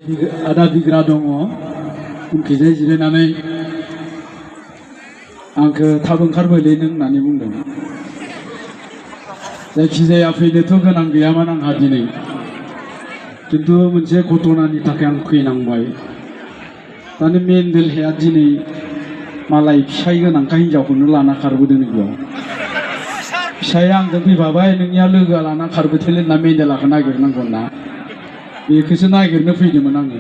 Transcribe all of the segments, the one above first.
Ada bigra dङ उनखैजाय जिरायनानै आंखौ थाब ओंखारबोलै नों होननानै बुंदों। जायखिजाया फैनोथ' गोनां गैयामोन आंहा दिनै, खिन्थु मोनसे घटनानि थाखाय आं फैनांबाय। दानि मेन्डेलाया दिनै मालाय फिसाय गोनांखाय हिनजावखौनो लाना खारबोदों बेयाव। फिसाया आंजों फैफाबाय, नोंनिया लोगोआ लाना खारबोथोलै होनना मेन्डेलाखौ नागिरनांगौ होनना बेखौसो नागिरनो फैदोंमोन आङो।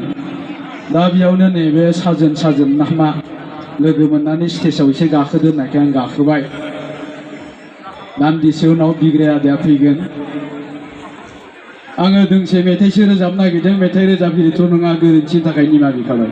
दा बेयावनो नैबे साजोन ना मा लोगो मोननानै स्टेजाव एसे गाखोदो होननायखाय आं गाखोबाय। दान्दिसे उनाव बिग्राय आदाया फैगोन। आङो दोंसे मेथाइसो रोजाबनो नागिरदों, मेथाइ रोजाबगिरिथ' नङा, गोरोन्थिनि थाखाय निमाहा बिखाबाय।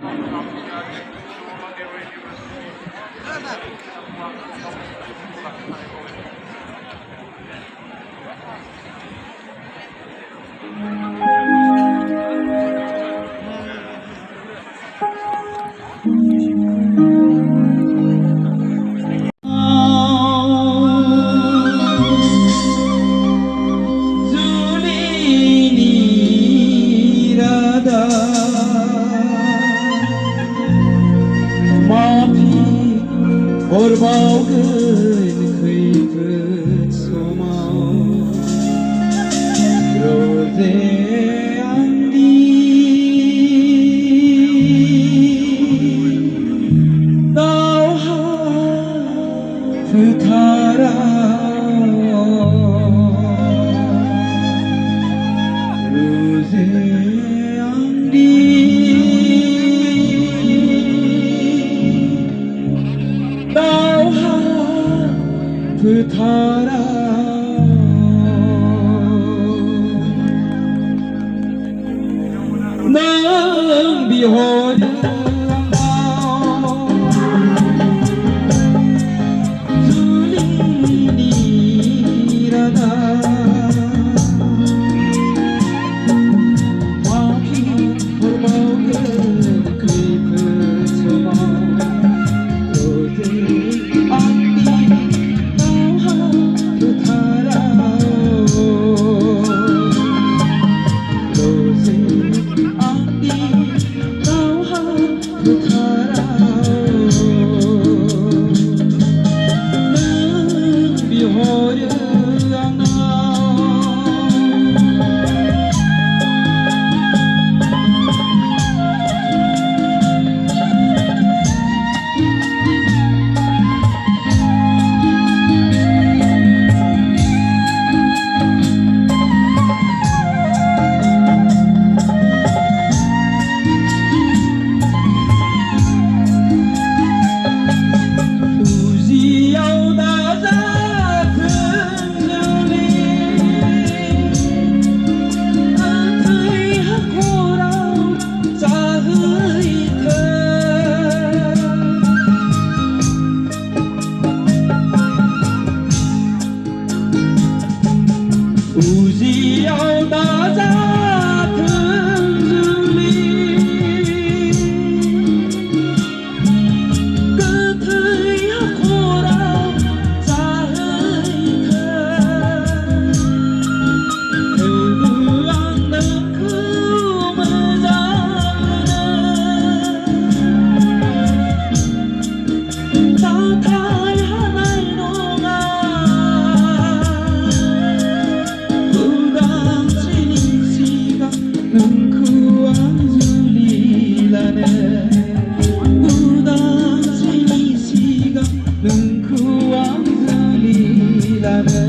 हरबावगोन खैफोद समाव रोजे आंनि दावहा फोथाराव रोजे आंनि फोथाराव नों बिहरदों जुलिनि रादा माफि हरबावगोन खैफोद समाव रोजे 우지याव दाजाथों जुलि गोथै हाखराव जाहैथों थेवबो आं नोंखौ मोजां मोनो नाथाय हानाय नङा नोंखौ आं जुलि लानो उदांस्रिनि सिगां नोंखौ आं जुलि लानो